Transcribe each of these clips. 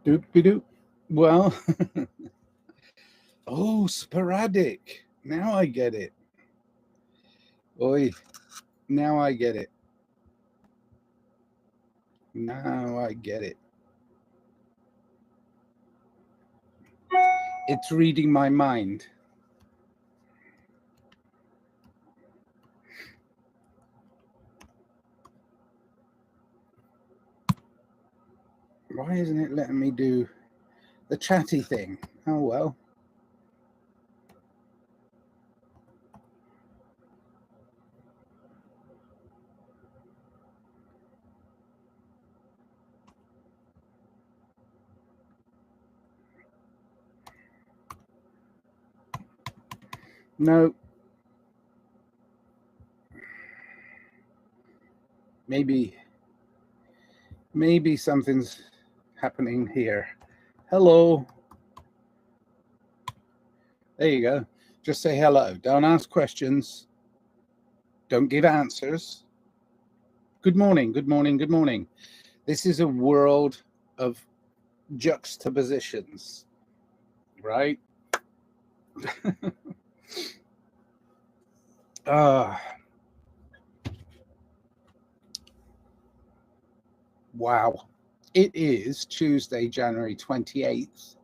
Doop-de-doop. Well, oh, sporadic. Now I get it. Oi, now I get it. Now I get it. It's reading my mind. Why isn't it letting me do the chatty thing? Oh, well. No. Maybe something's happening here. Hello. There you go. Just say hello. Don't ask questions. Don't give answers. Good morning. Good morning. Good morning. This is a world of juxtapositions, right? Wow. It is Tuesday, January 28th.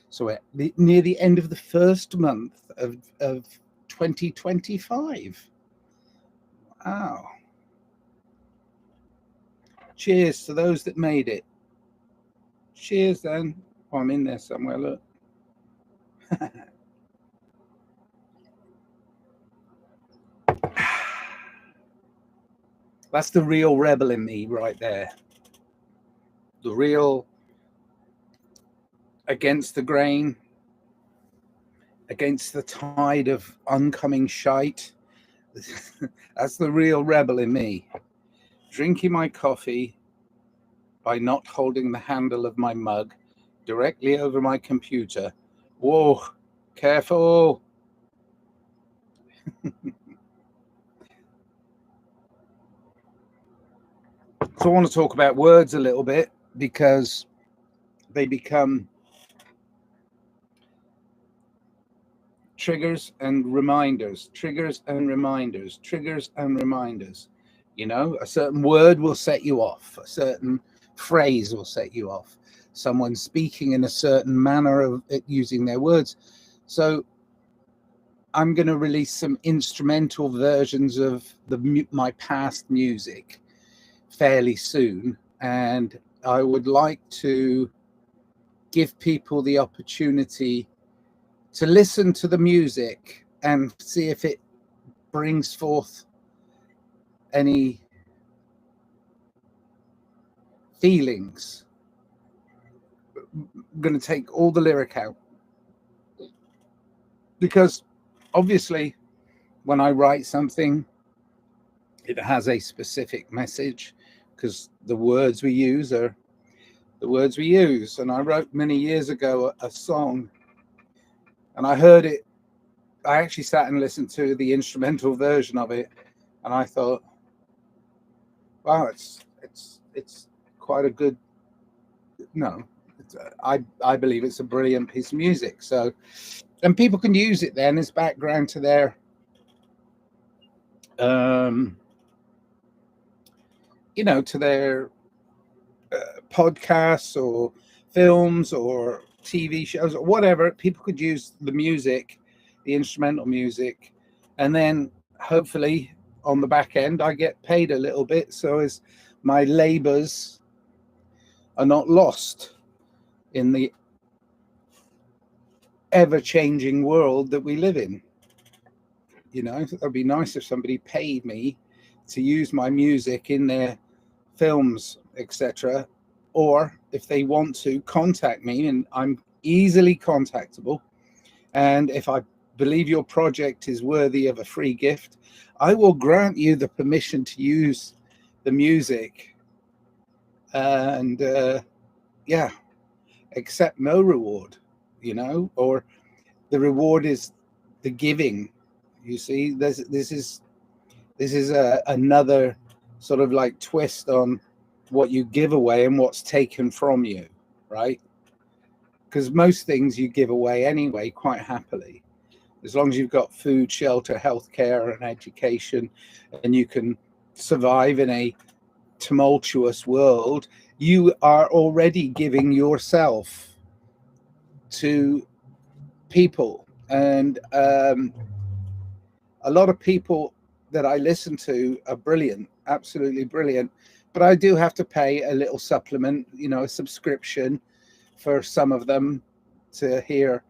So near the end of the first month of 2025. Wow. Cheers to those that made it. Cheers then. Oh, I'm in there somewhere, look. That's the real rebel in me right there. The real against the grain, against the tide of oncoming shite. That's the real rebel in me. Drinking my coffee by not holding the handle of my mug directly over my computer. Whoa, careful. So I want to talk about words a little bit because they become triggers and reminders, triggers and reminders, triggers and reminders. You know, a certain word will set you off, a certain phrase will set you off, someone speaking in a certain manner of it, using their words. So I'm going to release some instrumental versions of my past music fairly soon, and I would like to give people the opportunity to listen to the music and see if it brings forth any feelings. I'm going to take all the lyric out because obviously when I write something, it has a specific message because the words we use are the words we use. And I wrote many years ago a song and I heard it. I actually sat and listened to the instrumental version of it, and I thought, wow, it's quite a good. No, I believe it's a brilliant piece of music. So, and people can use it then as background to their, you know, to their podcasts or films or TV shows or whatever. People could use the music, the instrumental music, and then hopefully on the back end I get paid a little bit, so as my labors are not lost in the ever-changing world that we live in. You know, it'd be nice if somebody paid me to use my music in their films, etc., or if they want to contact me, and I'm easily contactable, and if I believe your project is worthy of a free gift, I will grant you the permission to use the music, and yeah, accept no reward, you know, or the reward is the giving. You see, this is another sort of like twist on what you give away and what's taken from you. right? Because most things you give away anyway quite happily, as long as you've got food, shelter, healthcare, and education, and you can survive in a tumultuous world. You are already giving yourself to people, and a lot of people that I listen to are brilliant, absolutely brilliant, but I do have to pay a little supplement, you know, a subscription for some of them to hear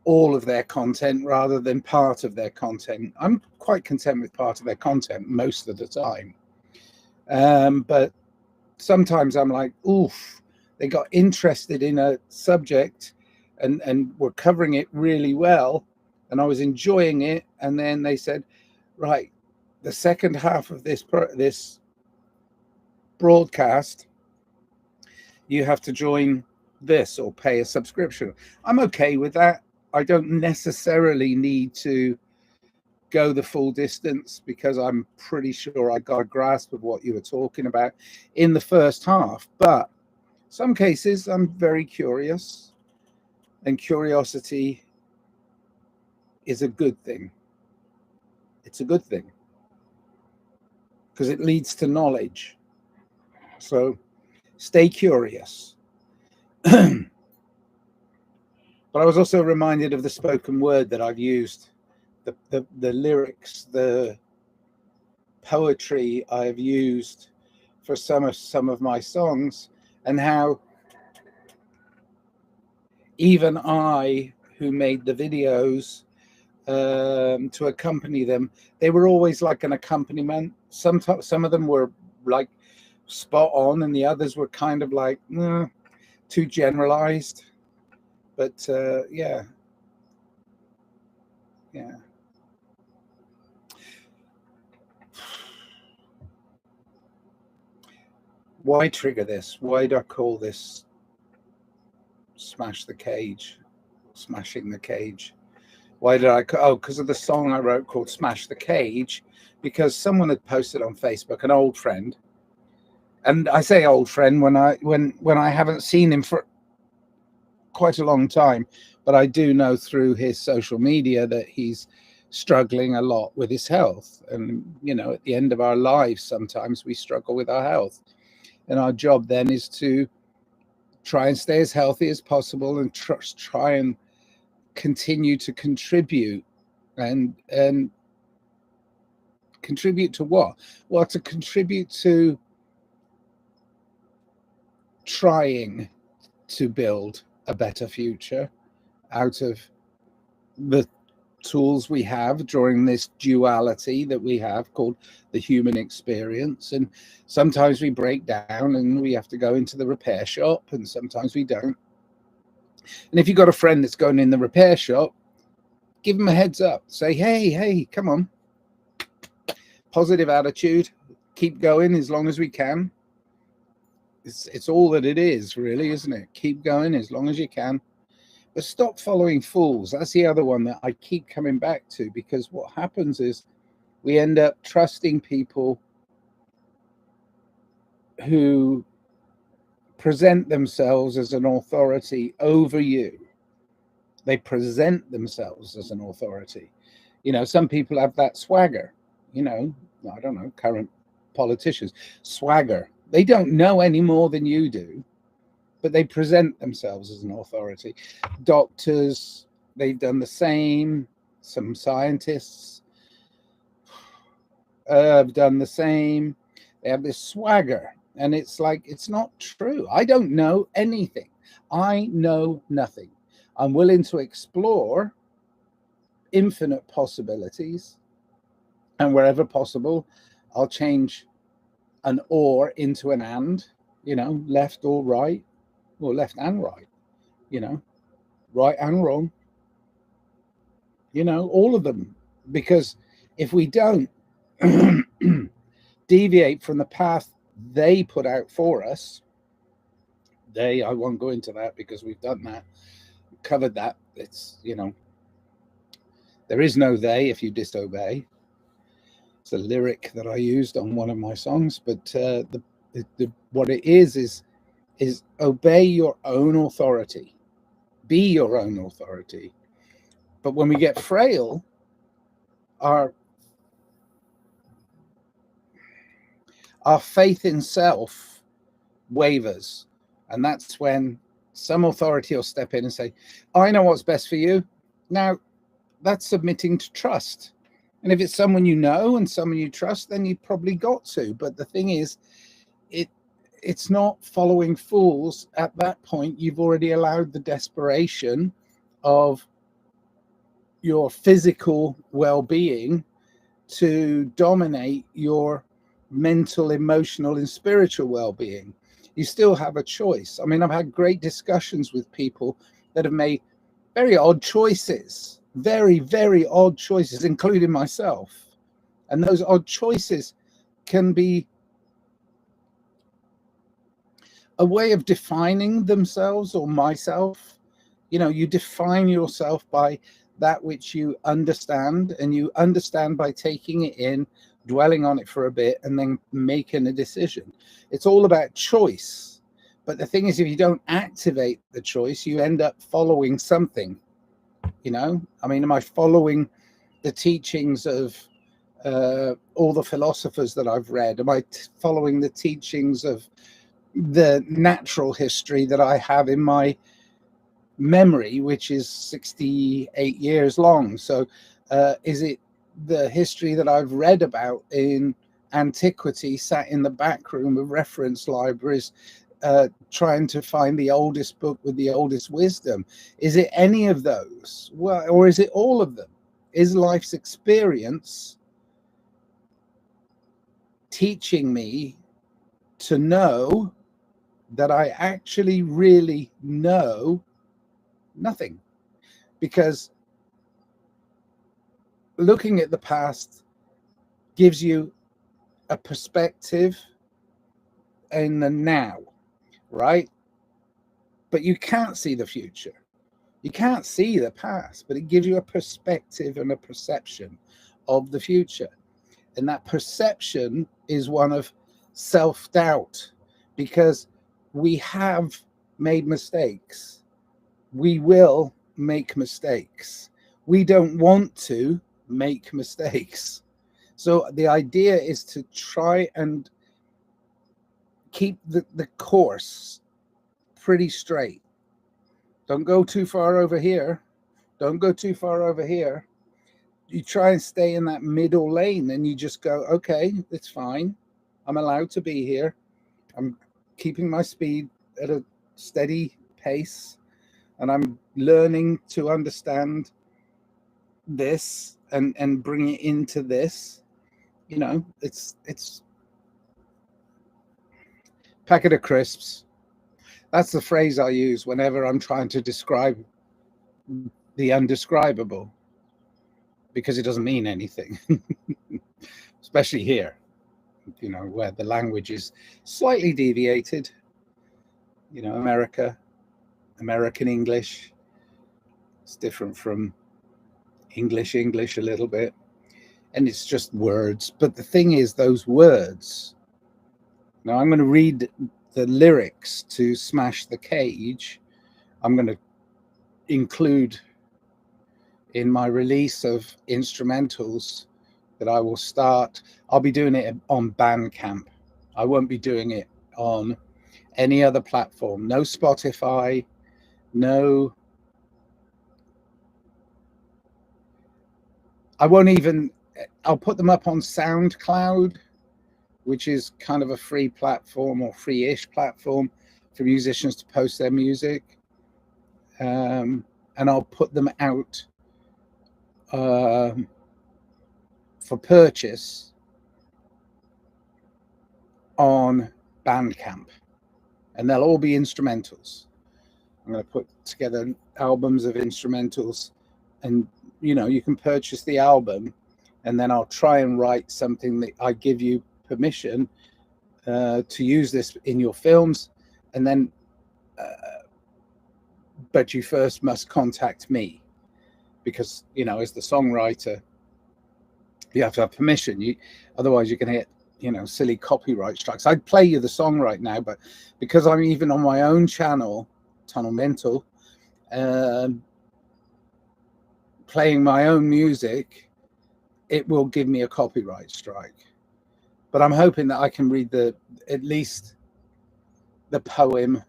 all of their content rather than part of their content. I'm quite content with part of their content most of the time, but sometimes I'm like, oof, they got interested in a subject and were covering it really well, and I was enjoying it, and then they said, right, the second half of this broadcast, you have to join this or pay a subscription. I'm okay with that. I don't necessarily need to go the full distance because I'm pretty sure I got a grasp of what you were talking about in the first half. But some cases I'm very curious, and curiosity is a good thing. It's a good thing because it leads to knowledge. So stay curious. But I was also reminded of the spoken word that I've used, the lyrics, the poetry I've used for some of my songs, and how even I, who made the videos to accompany them, they were always like an accompaniment. Some of them were like spot on, and the others were kind of like too generalized. But yeah. Why trigger this? Why do I call this Smash the Cage? Smashing the Cage. Why did I? Oh, because of the song I wrote called Smash the Cage, because someone had posted on Facebook, an old friend. And I say old friend when I haven't seen him for quite a long time, but I do know through his social media that he's struggling a lot with his health. And, you know, at the end of our lives, sometimes we struggle with our health. And our job then is to try and stay as healthy as possible and try and continue to contribute. And contribute to what? Well, to contribute to trying to build a better future out of the tools we have during this duality that we have called the human experience. And sometimes we break down and we have to go into the repair shop, and sometimes we don't. And if you've got a friend that's going in the repair shop, give them a heads up. Say, hey, come on. Positive attitude. Keep going as long as we can. It's all that it is, really, isn't it? Keep going as long as you can. But stop following fools. That's the other one that I keep coming back to, because what happens is we end up trusting people who present themselves as an authority over you. They present themselves as an authority. You know, some people have that swagger, you know, I don't know, current politicians, swagger. They don't know any more than you do, but they present themselves as an authority. Doctors, they've done the same. Some scientists have done the same. They have this swagger, and it's like, it's not true. I don't know anything. I know nothing. I'm willing to explore infinite possibilities, and wherever possible, I'll change an or into an and, you know, left or right, or left and right, you know, right and wrong, you know, all of them. Because if we don't deviate from the path they put out for us, I won't go into that because we've done that, covered that. It's, you know, there is no they if you disobey. It's a lyric that I used on one of my songs, but what it is is obey your own authority, be your own authority. But when we get frail, our faith in self wavers. And that's when some authority will step in and say, I know what's best for you. Now, that's submitting to trust. And if it's someone you know and someone you trust, then you probably got to. But the thing is, it's not following fools. At that point, you've already allowed the desperation of your physical well-being to dominate your mental, emotional, and spiritual well-being. You still have a choice. I mean, I've had great discussions with people that have made very odd choices, very, very odd choices, including myself. And those odd choices can be a way of defining themselves or myself. You know, you define yourself by that which you understand, and you understand by taking it in, dwelling on it for a bit, and then making a decision. It's all about choice. But the thing is, if you don't activate the choice, you end up following something. You know, I mean, am I following the teachings of all the philosophers that I've read? Am I following the teachings of the natural history that I have in my memory, which is 68 years long? So is it the history that I've read about in antiquity, sat in the back room of reference libraries, trying to find the oldest book with the oldest wisdom? Is it any of those? Well, or is it all of them? Is life's experience teaching me to know that I actually really know nothing? Because looking at the past gives you a perspective in the now, right? But you can't see the future. You can't see the past, but it gives you a perspective and a perception of the future. And that perception is one of self-doubt, because we have made mistakes. We will make mistakes. We don't want to make mistakes. So the idea is to try and keep the course pretty straight. Don't go too far over here. Don't go too far over here. You try and stay in that middle lane, and you just go, okay, it's fine. I'm allowed to be here. I'm keeping my speed at a steady pace, and I'm learning to understand this and bring it into this. You know, it's packet of crisps. That's the phrase I use whenever I'm trying to describe the undescribable, because it doesn't mean anything, especially here, you know, where the language is slightly deviated. You know, American English, it's different from English a little bit, and it's just words. But the thing is, those words, now I'm going to read the lyrics to Smash the Cage. I'm going to include in my release of instrumentals that I will start. I'll be doing it on Bandcamp. I won't be doing it on any other platform. No Spotify, no. I won't even, I'll put them up on SoundCloud, which is kind of a free platform, or free-ish platform for musicians to post their music. And I'll put them out for purchase on Bandcamp, and they'll all be instrumentals. I'm going to put together albums of instrumentals, and you know, you can purchase the album, and then I'll try and write something that I give you permission to use this in your films, and then but you first must contact me, because, you know, as the songwriter, you have to have permission. Otherwise you're going to get you know, silly copyright strikes. I'd play you the song right now, but because I'm even on my own channel, Tunnel Mental, playing my own music, it will give me a copyright strike. But I'm hoping that I can read at least the poem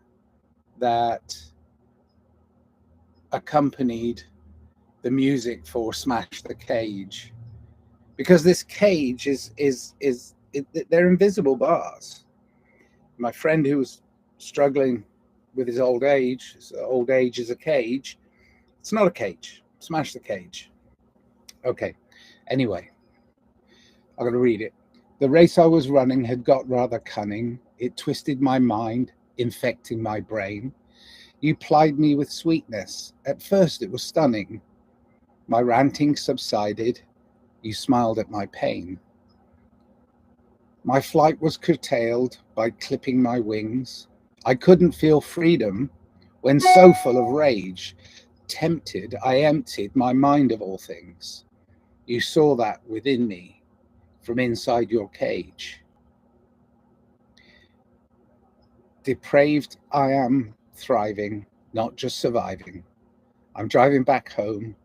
that accompanied the music for Smash the Cage, because this cage they're invisible bars. My friend who was struggling with his old age is a cage. It's not a cage. Smash the Cage. Okay. Anyway, I'm going to read it. The race I was running had got rather cunning. It twisted my mind, infecting my brain. You plied me with sweetness. At first it was stunning. My ranting subsided. You smiled at my pain. My flight was curtailed by clipping my wings. I couldn't feel freedom when, so full of rage, tempted, I emptied my mind of all things. You saw that within me from inside your cage. Depraved, I am thriving, not just surviving. I'm driving back home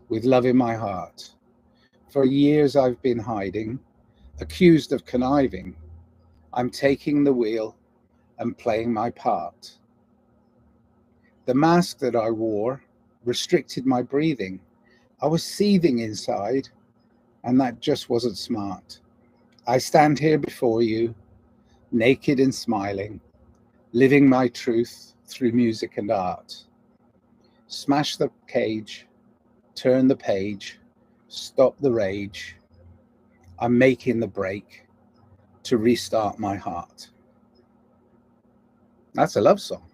with love in my heart. For years I've been hiding, accused of conniving. I'm taking the wheel and playing my part. The mask that I wore restricted my breathing. I was seething inside, and that just wasn't smart. I stand here before you, naked and smiling, living my truth through music and art. Smash the cage, turn the page, stop the rage. I'm making the break to restart my heart. That's a love song.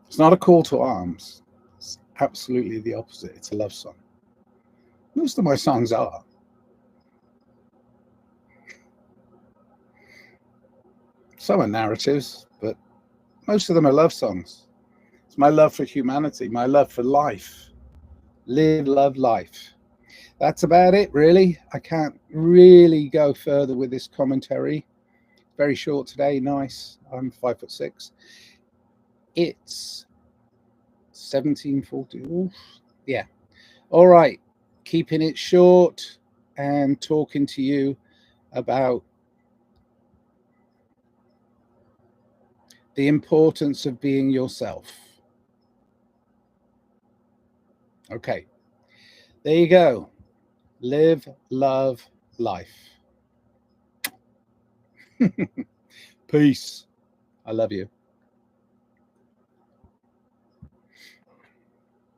It's not a call to arms. It's absolutely the opposite. It's a love song. Most of my songs are. Some are narratives, but most of them are love songs. It's my love for humanity, my love for life. Live, love, life. That's about it, really. I can't really go further with this commentary. Very short today, nice. I'm 5'6". It's 17:40. Oof. Yeah. All right. Keeping it short and talking to you about the importance of being yourself. Okay. There you go. Live, love, life. Peace. I love you.